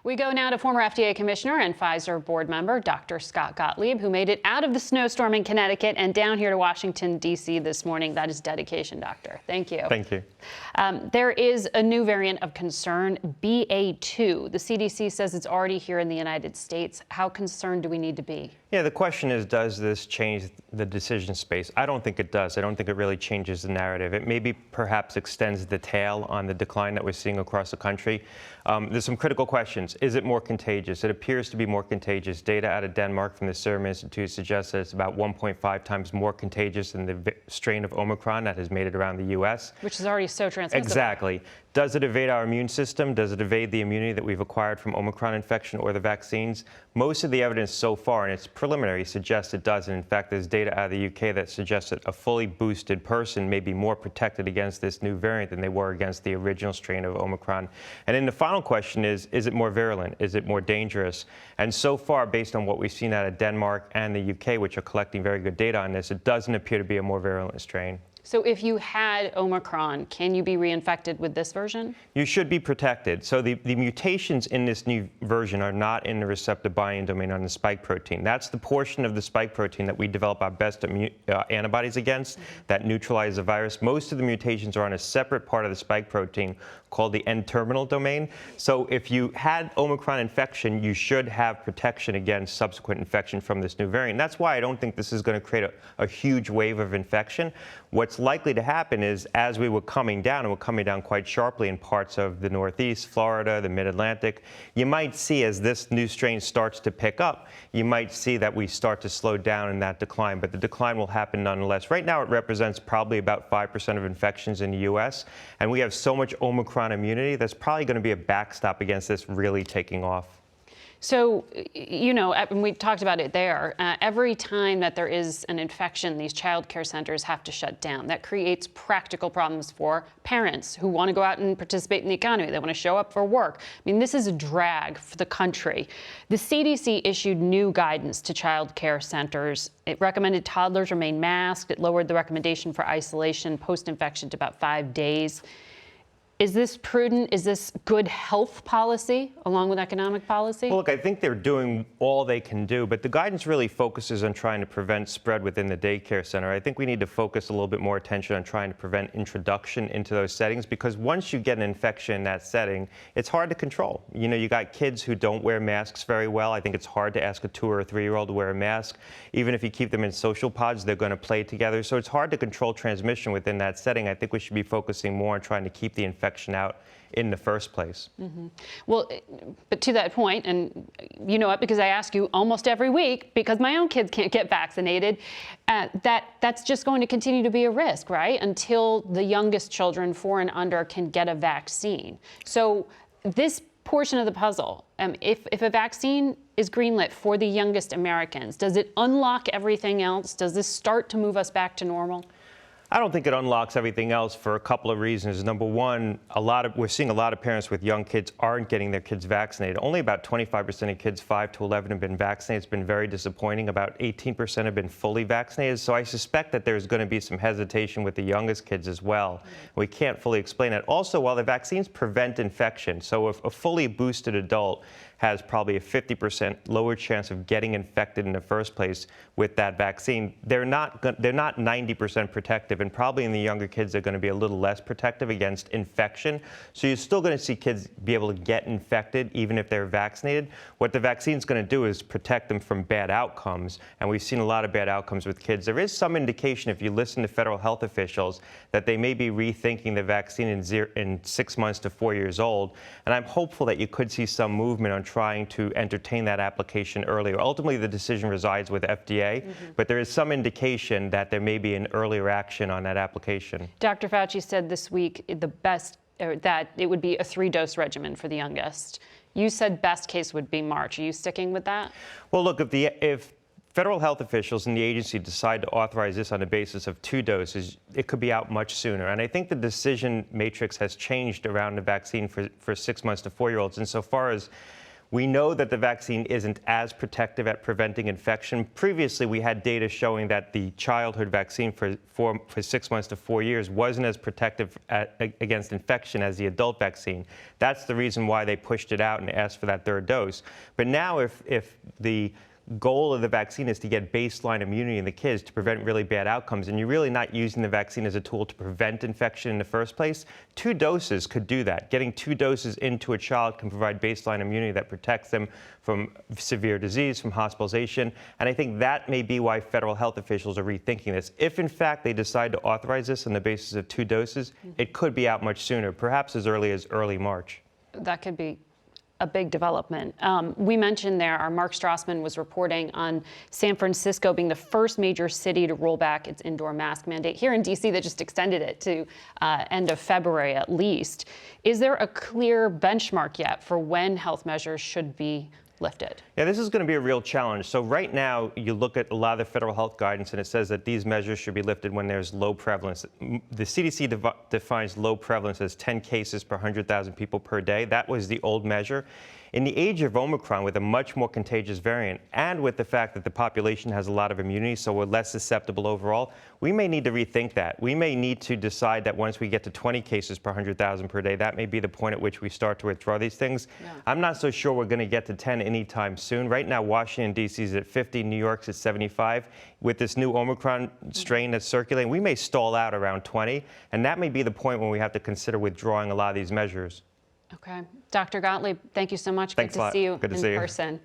We go now to former FDA commissioner and Pfizer board member, Dr. Scott Gottlieb, who made it out of the snowstorm in Connecticut and down here to Washington, D.C. this morning. That is dedication, doctor. Thank you. Thank you. There is a new variant of concern, BA.2. The CDC says it's already here in the United States. How concerned do we need to be? Yeah, the question is, does this change the decision space? I don't think it does. I don't think it really changes the narrative. It maybe perhaps extends the tail on the decline that we're seeing across the country. There's some critical questions. Is it more contagious? It appears to be more contagious. Data out of Denmark from the Serum Institute suggests that it's about 1.5 times more contagious than the strain of Omicron that has made it around the U.S. Which is already so transmissible. Exactly. Does it evade our immune system? Does it evade the immunity that we've acquired from Omicron infection or the vaccines? Most of the evidence so far, and it's preliminary, suggests it doesn't. In fact, there's data out of the UK that suggests that a fully boosted person may be more protected against this new variant than they were against the original strain of Omicron. And then the final question is it more virulent? Is it more dangerous? And so far, based on what we've seen out of Denmark and the UK, which are collecting very good data on this, it doesn't appear to be a more virulent strain. So if you had Omicron, can you be reinfected with this version? You should be protected. So the mutations in this new version are not in the receptor binding domain on the spike protein. That's the portion of the spike protein that we develop our best antibodies against that neutralize the virus. Most of the mutations are on a separate part of the spike protein called the N-terminal domain. So if you had Omicron infection, you should have protection against subsequent infection from this new variant. That's why I don't think this is going to create a huge wave of infection. What's likely to happen is, as we were coming down, and we're coming down quite sharply in parts of the Northeast, Florida, the Mid-Atlantic, you might see as this new strain starts to pick up, you might see that we start to slow down in that decline, but the decline will happen nonetheless. Right now, it represents probably about 5% of infections in the U.S., and we have so much Omicron immunity, that's probably going to be a backstop against this really taking off. So, you know, and we talked about it there, every time that there is an infection, these child care centers have to shut down. That creates practical problems for parents who want to go out and participate in the economy. They want to show up for work. I mean, this is a drag for the country. The CDC issued new guidance to child care centers. It recommended toddlers remain masked. It lowered the recommendation for isolation post-infection to about 5 days. Is this prudent? Is this good health policy along with economic policy? Well, look, I think they're doing all they can do, but the guidance really focuses on trying to prevent spread within the daycare center. I think we need to focus a little bit more attention on trying to prevent introduction into those settings, because once you get an infection in that setting, it's hard to control. You know, you got kids who don't wear masks very well. I think it's hard to ask a 2 or 3-year-old to wear a mask. Even if you keep them in social pods, they're going to play together. So it's hard to control transmission within that setting. I think we should be focusing more on trying to keep the infection out in the first place. Well, but to that point, and you know it because I ask you almost every week, because my own kids can't get vaccinated, that's just going to continue to be a risk, right? Until the youngest children, 4 and under, can get a vaccine. So this portion of the puzzle, if a vaccine is greenlit for the youngest Americans, does it unlock everything else? Does this start to move us back to normal? I don't think it unlocks everything else for a couple of reasons. Number one, we're seeing a lot of parents with young kids aren't getting their kids vaccinated. Only about 25% of kids 5 to 11 have been vaccinated. It's been very disappointing. About 18% have been fully vaccinated. So I suspect that there's going to be some hesitation with the youngest kids as well. We can't fully explain it. Also, while the vaccines prevent infection, so if a fully boosted adult has probably a 50% lower chance of getting infected in the first place with that vaccine, they're not 90% protective, and probably in the younger kids they're going to be a little less protective against infection. So you're still going to see kids be able to get infected even if they're vaccinated. What the vaccine's going to do is protect them from bad outcomes, and we've seen a lot of bad outcomes with kids. There is some indication, if you listen to federal health officials, that they may be rethinking the vaccine in 6 months to 4 years old, and I'm hopeful that you could see some movement on trying to entertain that application earlier. Ultimately, the decision resides with FDA, but there is some indication that there may be an earlier action on that application. Dr. Fauci said this week that it would be a 3-dose regimen for the youngest. You said best case would be March. Are you sticking with that? Well, look, if federal health officials and the agency decide to authorize this on the basis of 2 doses, it could be out much sooner. And I think the decision matrix has changed around the vaccine for 6 months to 4-year-olds insofar as We know that the vaccine isn't as protective at preventing infection. Previously, we had data showing that the childhood vaccine for 6 months to 4 years wasn't as protective against infection as the adult vaccine. That's the reason why they pushed it out and asked for that third dose. But now if the goal of the vaccine is to get baseline immunity in the kids to prevent really bad outcomes, and you're really not using the vaccine as a tool to prevent infection in the first place, 2 doses could do that. Getting 2 doses into a child can provide baseline immunity that protects them from severe disease, from hospitalization, and I think that may be why federal health officials are rethinking this. If, in fact, they decide to authorize this on the basis of 2 doses, it could be out much sooner, perhaps as early as early March. That could be a big development. We mentioned there, our Mark Strassman was reporting on San Francisco being the first major city to roll back its indoor mask mandate. Here in D.C., they just extended it to end of February at least. Is there a clear benchmark yet for when health measures should be lifted? Yeah, this is going to be a real challenge. So right now, you look at a lot of the federal health guidance, and it says that these measures should be lifted when there's low prevalence. The CDC defines low prevalence as 10 cases per 100,000 people per day. That was the old measure. In the age of Omicron, with a much more contagious variant, and with the fact that the population has a lot of immunity, so we're less susceptible overall, we may need to rethink that. We may need to decide that once we get to 20 cases per 100,000 per day, that may be the point at which we start to withdraw these things. Yeah. I'm not so sure we're going to get to 10 anytime soon. Right now, Washington, D.C. is at 50, New York's at 75. With this new Omicron strain that's circulating, we may stall out around 20, and that may be the point when we have to consider withdrawing a lot of these measures. Okay. Dr. Gottlieb, thank you so much. Thanks Good to see you Good to in see you. person.